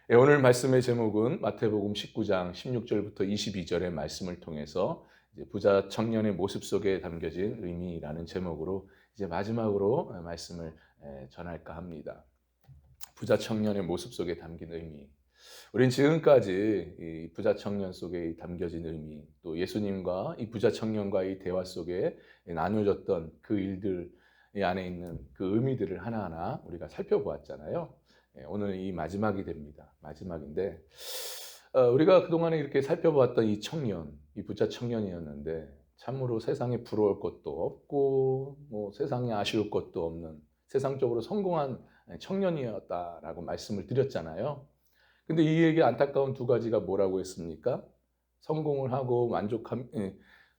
오늘 말씀의 제목은 마태복음 19장 16절부터 22절의 말씀을 통해서 이제 부자 청년의 모습 속에 담겨진 의미라는 제목으로 이제 마지막으로 말씀을 전할까 합니다. 부자 청년의 모습 속에 담긴 의미. 우린 지금까지 이 부자 청년 속에 담겨진 의미, 또 예수님과 이 부자 청년과의 대화 속에 나눠졌던 그 일들 안에 있는 그 의미들을 하나하나 우리가 살펴보았잖아요. 오늘 이 마지막이 됩니다. 마지막인데 우리가 그동안에 이렇게 살펴보았던 이 청년, 이 부자 청년이었는데 참으로 세상에 부러울 것도 없고 뭐 세상에 아쉬울 것도 없는 세상적으로 성공한 청년이었다라고 말씀을 드렸잖아요. 근데 이에게 안타까운 두 가지가 뭐라고 했습니까? 성공을 하고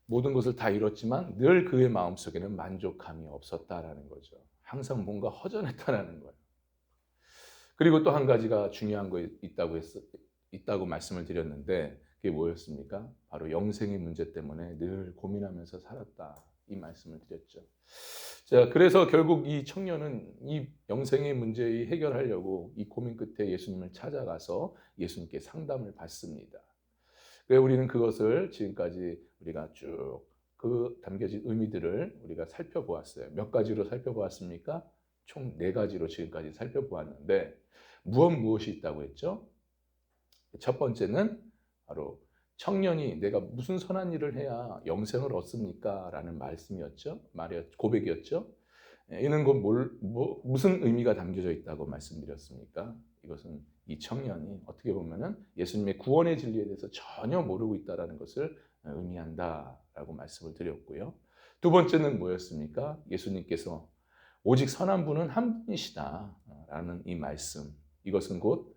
모든 것을 다 이뤘지만 늘 그의 마음속에는 만족함이 없었다라는 거죠. 항상 뭔가 허전했다라는 거예요. 그리고 또 한 가지가 중요한 거 있다고 말씀을 드렸는데 그게 뭐였습니까? 바로 영생의 문제 때문에 늘 고민하면서 살았다. 이 말씀을 드렸죠. 자, 그래서 결국 이 청년은 이 영생의 문제 해결하려고 이 고민 끝에 예수님을 찾아가서 예수님께 상담을 받습니다. 그래서 우리는 그것을 지금까지 우리가 쭉 그 담겨진 의미들을 우리가 살펴보았어요. 몇 가지로 살펴보았습니까? 총 4가지로 지금까지 살펴보았는데 무엇이 있다고 했죠? 첫 번째는 바로 청년이 내가 무슨 선한 일을 해야 영생을 얻습니까? 라는 고백이었죠. 이는 무슨 의미가 담겨져 있다고 말씀드렸습니까? 이것은 이 청년이 어떻게 보면은 예수님의 구원의 진리에 대해서 전혀 모르고 있다는 것을 의미한다라고 말씀을 드렸고요. 두 번째는 뭐였습니까? 예수님께서 오직 선한 분은 한 분이시다라는 이 말씀. 이것은 곧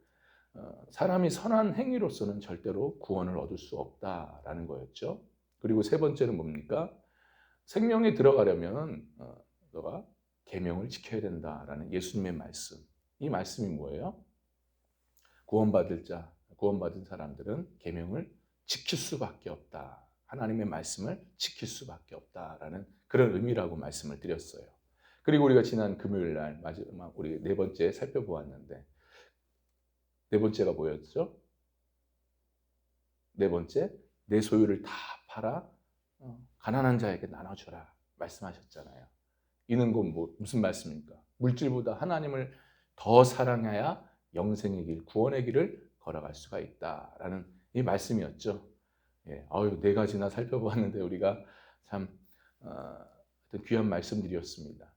사람이 선한 행위로서는 절대로 구원을 얻을 수 없다라는 거였죠. 그리고 세 번째는 뭡니까? 생명에 들어가려면 너가 계명을 지켜야 된다라는 예수님의 말씀. 이 말씀이 뭐예요? 구원받은 사람들은 계명을 지킬 수밖에 없다. 하나님의 말씀을 지킬 수밖에 없다라는 그런 의미라고 말씀을 드렸어요. 그리고 우리가 지난 금요일 날 마지막 우리 4번째 살펴보았는데 4번째가 뭐였죠? 4번째, 내 소유를 다 팔아 가난한 자에게 나눠주라 말씀하셨잖아요. 이는 곧 무슨 말씀입니까? 물질보다 하나님을 더 사랑해야 영생의 길, 구원의 길을 걸어갈 수가 있다라는 이 말씀이었죠. 예, 4가지나 살펴보았는데 우리가 참 귀한 말씀들이었습니다.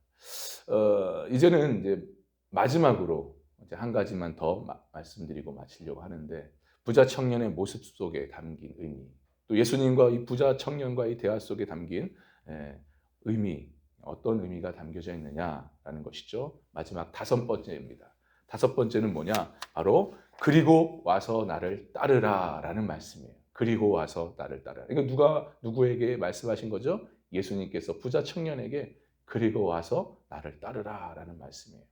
이제는 이제 마지막으로 이제 한 가지만 더 말씀드리고 마치려고 하는데 부자 청년의 모습 속에 담긴 의미, 또 예수님과 이 부자 청년과의 대화 속에 담긴 의미, 어떤 의미가 담겨져 있느냐라는 것이죠. 마지막 5번째입니다. 5번째는 뭐냐? 바로 그리고 와서 나를 따르라라는 말씀이에요. 그리고 와서 나를 따르라. 이거 누구에게 말씀하신 거죠? 예수님께서 부자 청년에게 그리고 와서 나를 따르라라는 말씀이에요.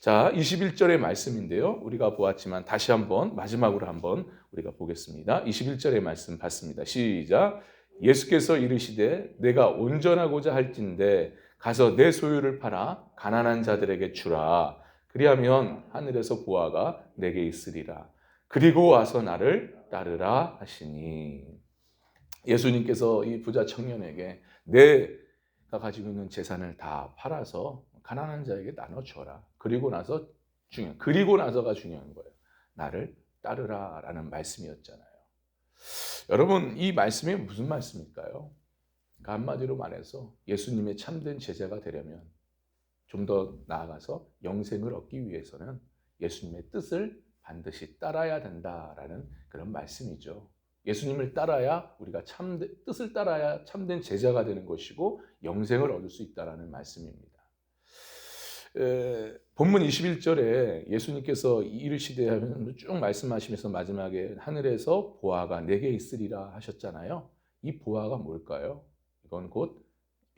자, 21절의 말씀인데요. 우리가 보았지만 다시 한번 마지막으로 한번 우리가 보겠습니다. 21절의 말씀 봤습니다. 시작. 예수께서 이르시되 내가 온전하고자 할진대 가서 내 소유를 팔아 가난한 자들에게 주라. 그리하면 하늘에서 보화가 내게 있으리라. 그리고 와서 나를 따르라 하시니. 예수님께서 이 부자 청년에게 내가 가지고 있는 재산을 다 팔아서 가난한 자에게 나눠줘라. 그리고 나서가 중요한 거예요. 나를 따르라라는 말씀이었잖아요. 여러분, 이 말씀이 무슨 말씀일까요? 그러니까 한마디로 말해서 예수님의 참된 제자가 되려면 좀 더 나아가서 영생을 얻기 위해서는 예수님의 뜻을 반드시 따라야 된다라는 그런 말씀이죠. 예수님을 따라야 우리가 뜻을 따라야 참된 제자가 되는 것이고 영생을 얻을 수 있다라는 말씀입니다. 본문 21절에 예수님께서 이르시되 하면서 쭉 말씀하시면서 마지막에 하늘에서 보화가 내게 있으리라 하셨잖아요. 이 보화가 뭘까요? 이건 곧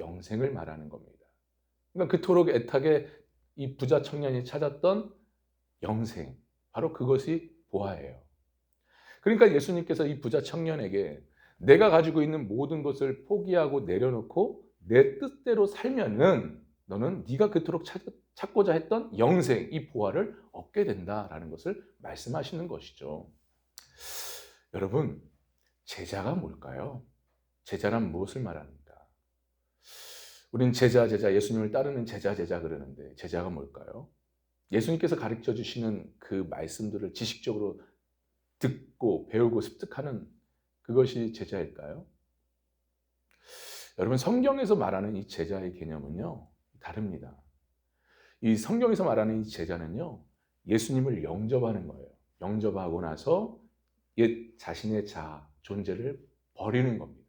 영생을 말하는 겁니다. 그러니까 그토록 애타게 이 부자 청년이 찾았던 영생, 바로 그것이 보화예요. 그러니까 예수님께서 이 부자 청년에게 내가 가지고 있는 모든 것을 포기하고 내려놓고 내 뜻대로 살면은 너는 네가 그토록 찾고자 했던 영생, 이 보화를 얻게 된다라는 것을 말씀하시는 것이죠. 여러분, 제자가 뭘까요? 제자란 무엇을 말합니까? 우린 제자 예수님을 따르는 제자 그러는데 제자가 뭘까요? 예수님께서 가르쳐 주시는 그 말씀들을 지식적으로 듣고 배우고 습득하는 그것이 제자일까요? 여러분, 성경에서 말하는 이 제자의 개념은요, 다릅니다. 이 성경에서 말하는 이 제자는요, 예수님을 영접하는 거예요. 영접하고 나서 옛 자신의 존재를 버리는 겁니다.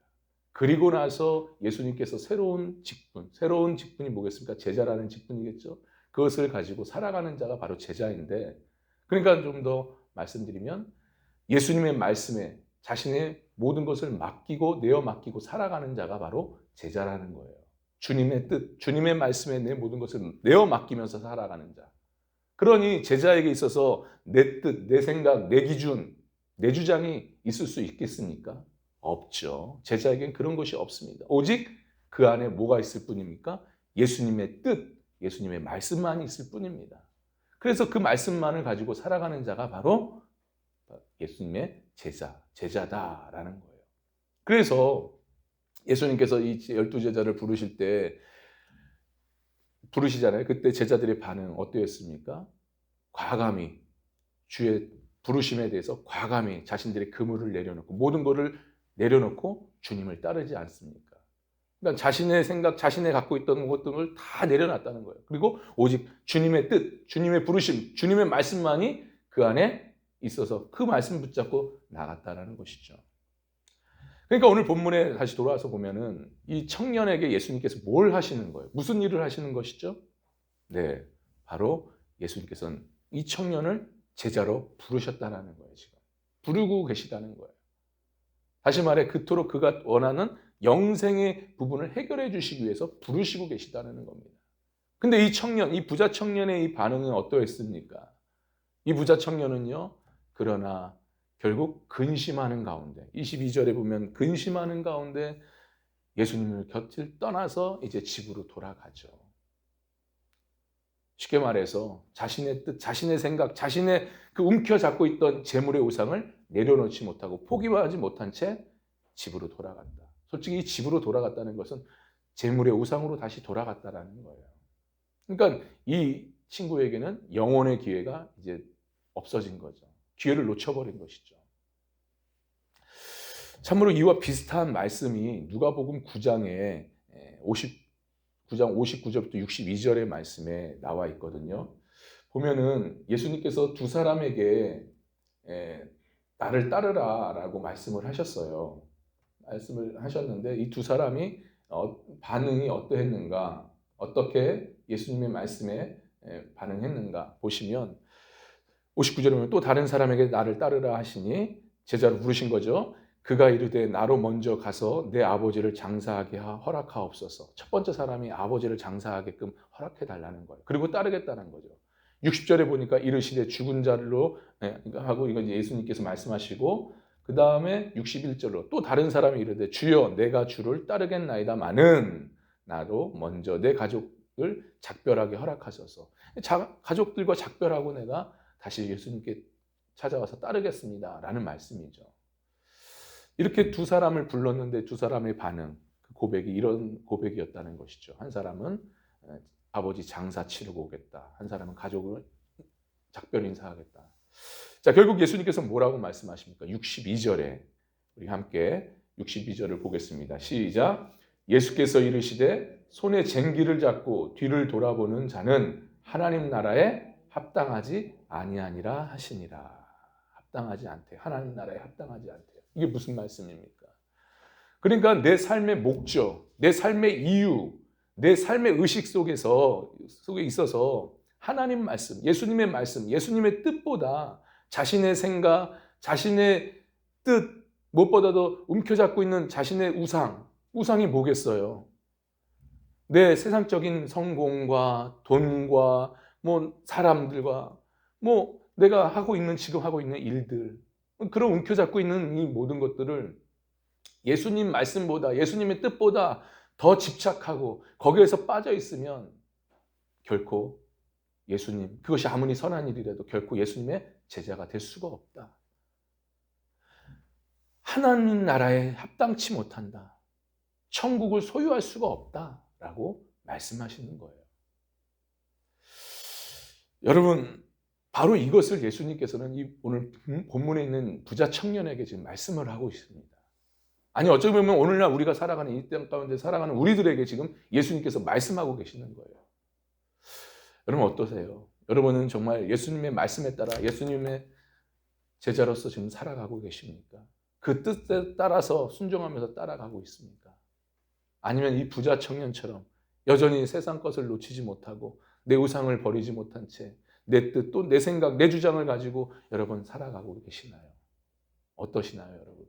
그리고 나서 예수님께서 새로운 직분이 뭐겠습니까? 제자라는 직분이겠죠. 그것을 가지고 살아가는 자가 바로 제자인데, 그러니까 좀 더 말씀드리면 예수님의 말씀에 자신의 모든 것을 내어 맡기고 살아가는 자가 바로 제자라는 거예요. 주님의 뜻, 주님의 말씀에 내 모든 것을 내어 맡기면서 살아가는 자. 그러니 제자에게 있어서 내 뜻, 내 생각, 내 기준, 내 주장이 있을 수 있겠습니까? 없죠. 제자에겐 그런 것이 없습니다. 오직 그 안에 뭐가 있을 뿐입니까? 예수님의 뜻, 예수님의 말씀만이 있을 뿐입니다. 그래서 그 말씀만을 가지고 살아가는 자가 바로 예수님의 제자다라는 거예요. 그래서 예수님께서 이 12제자를 부르시잖아요. 그때 제자들의 반응 어떠했습니까? 과감히 주의 부르심에 대해서 과감히 자신들의 그물을 내려놓고 모든 것을 내려놓고 주님을 따르지 않습니까? 그러니까 자신의 생각, 자신의 갖고 있던 것들을 다 내려놨다는 거예요. 그리고 오직 주님의 뜻, 주님의 부르심, 주님의 말씀만이 그 안에 있어서 그 말씀 붙잡고 나갔다라는 것이죠. 그러니까 오늘 본문에 다시 돌아와서 보면은 이 청년에게 예수님께서 뭘 하시는 거예요? 무슨 일을 하시는 것이죠? 네, 바로 예수님께서는 이 청년을 제자로 부르셨다는 거예요. 지금 부르고 계시다는 거예요. 다시 말해 그토록 그가 원하는 영생의 부분을 해결해 주시기 위해서 부르시고 계시다는 겁니다. 근데 이 부자 청년의 이 반응은 어떠했습니까? 이 부자 청년은요, 그러나 결국 근심하는 가운데 22절에 보면 근심하는 가운데 예수님을 곁을 떠나서 이제 집으로 돌아가죠. 쉽게 말해서 자신의 뜻, 자신의 생각, 자신의 그 움켜잡고 있던 재물의 우상을 내려놓지 못하고 포기하지 못한 채 집으로 돌아간다. 솔직히 이 집으로 돌아갔다는 것은 재물의 우상으로 다시 돌아갔다라는 거예요. 그러니까 이 친구에게는 영혼의 기회가 이제 없어진 거죠. 기회를 놓쳐버린 것이죠. 참으로 이와 비슷한 말씀이 누가복음 9장 59절부터 62절의 말씀에 나와 있거든요. 보면은 예수님께서 두 사람에게 나를 따르라 라고 말씀을 하셨어요. 말씀을 하셨는데 이 두 사람이 반응이 어떠했는가, 어떻게 예수님의 말씀에 반응했는가 보시면 59절에 보면 또 다른 사람에게 나를 따르라 하시니 제자로 부르신 거죠. 그가 이르되 나로 먼저 가서 내 아버지를 장사하게 허락하옵소서. 첫 번째 사람이 아버지를 장사하게끔 허락해 달라는 거예요. 그리고 따르겠다는 거죠. 60절에 보니까 이르시되 죽은 자로 하고 이건 예수님께서 말씀하시고 그 다음에 61절로 또 다른 사람이 이르되 주여 내가 주를 따르겠나이다마는 나로 먼저 내 가족을 작별하게 허락하소서. 가족들과 작별하고 내가 다시 예수님께 찾아와서 따르겠습니다 라는 말씀이죠. 이렇게 두 사람을 불렀는데 두 사람의 반응, 그 고백이 이런 고백이었다는 것이죠. 한 사람은 아버지 장사 치르고 오겠다. 한 사람은 가족을 작별 인사하겠다. 자, 결국 예수님께서 뭐라고 말씀하십니까? 62절에 우리 함께 62절을 보겠습니다. 시작. 예수께서 이르시되 손에 쟁기를 잡고 뒤를 돌아보는 자는 하나님 나라에 합당하지 아니하니라 하시니라. 합당하지 않대. 하나님 나라에 합당하지 않대요. 이게 무슨 말씀입니까? 그러니까 내 삶의 목적, 내 삶의 이유, 내 삶의 의식 속에 있어서 하나님 말씀, 예수님의 말씀, 예수님의 뜻보다 자신의 생각, 자신의 뜻, 무엇보다도 움켜잡고 있는 자신의 우상이 뭐겠어요? 내 세상적인 성공과 돈과 사람들과 내가 지금 하고 있는 일들, 그런 움켜잡고 있는 이 모든 것들을 예수님 말씀보다, 예수님의 뜻보다 더 집착하고 거기에서 빠져 있으면 결코 예수님, 그것이 아무리 선한 일이라도 결코 예수님의 제자가 될 수가 없다. 하나님 나라에 합당치 못한다. 천국을 소유할 수가 없다라고 말씀하시는 거예요. 여러분, 바로 이것을 예수님께서는 오늘 본문에 있는 부자 청년에게 지금 말씀을 하고 있습니다. 아니, 어쩌면 보면 오늘날 우리가 살아가는 이 땅 가운데 살아가는 우리들에게 지금 예수님께서 말씀하고 계시는 거예요. 여러분 어떠세요? 여러분은 정말 예수님의 말씀에 따라 예수님의 제자로서 지금 살아가고 계십니까? 그 뜻에 따라서 순종하면서 따라가고 있습니까? 아니면 이 부자 청년처럼 여전히 세상 것을 놓치지 못하고 내 우상을 버리지 못한 채 내 뜻, 또 내 생각, 내 주장을 가지고 여러분 살아가고 계시나요? 어떠시나요, 여러분?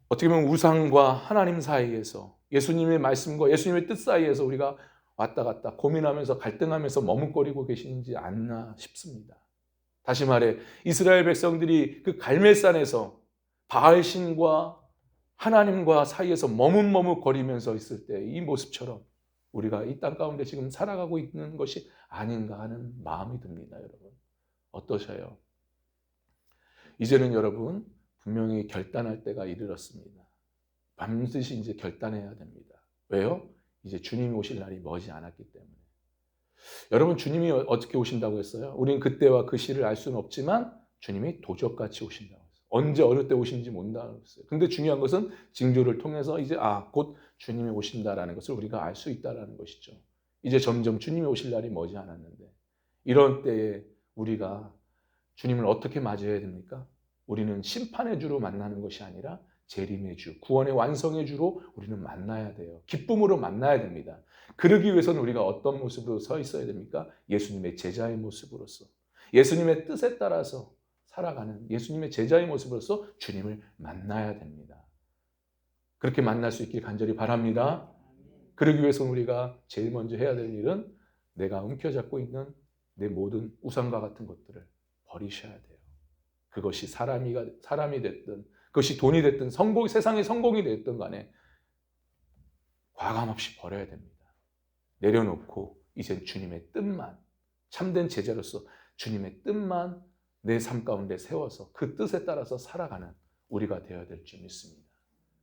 어떻게 보면 우상과 하나님 사이에서 예수님의 말씀과 예수님의 뜻 사이에서 우리가 왔다 갔다 고민하면서 갈등하면서 머뭇거리고 계시는지 않나 싶습니다. 다시 말해 이스라엘 백성들이 그 갈멜산에서 바알신과 하나님과 사이에서 머뭇머뭇거리면서 있을 때 이 모습처럼 우리가 이 땅 가운데 지금 살아가고 있는 것이 아닌가 하는 마음이 듭니다. 여러분 어떠셔요? 이제는 여러분 분명히 결단할 때가 이르렀습니다. 반드시 이제 결단해야 됩니다. 왜요? 이제 주님이 오실 날이 머지 않았기 때문에. 여러분 주님이 어떻게 오신다고 했어요? 우리는 그때와 그 시를 알 수는 없지만 주님이 도적같이 오신다고 했어요. 언제 어느 때 오시는지 모른다고 했어요. 근데 중요한 것은 징조를 통해서 이제 곧 주님이 오신다라는 것을 우리가 알 수 있다라는 것이죠. 이제 점점 주님이 오실 날이 머지 않았는데 이런 때에 우리가 주님을 어떻게 맞이해야 됩니까? 우리는 심판의 주로 만나는 것이 아니라 재림의 주, 구원의 완성의 주로 우리는 만나야 돼요. 기쁨으로 만나야 됩니다. 그러기 위해서는 우리가 어떤 모습으로 서 있어야 됩니까? 예수님의 제자의 모습으로서, 예수님의 뜻에 따라서 살아가는 예수님의 제자의 모습으로서 주님을 만나야 됩니다. 그렇게 만날 수 있길 간절히 바랍니다. 그러기 위해서는 우리가 제일 먼저 해야 될 일은 내가 움켜잡고 있는 내 모든 우상과 같은 것들을 버리셔야 돼요. 그것이 사람이 됐든 그것이 돈이 됐든 세상의 성공이 됐든 간에 과감없이 버려야 됩니다. 내려놓고 이젠 주님의 뜻만, 참된 제자로서 주님의 뜻만 내 삶 가운데 세워서 그 뜻에 따라서 살아가는 우리가 되어야 될 줄 믿습니다.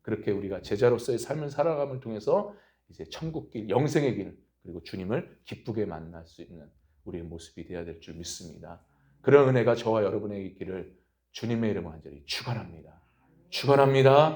그렇게 우리가 제자로서의 삶을 살아감을 통해서 이제 천국길, 영생의 길, 그리고 주님을 기쁘게 만날 수 있는 우리의 모습이 되어야 될 줄 믿습니다. 그런 은혜가 저와 여러분에게 있기를 주님의 이름으로 간절히 축원합니다. 축원합니다.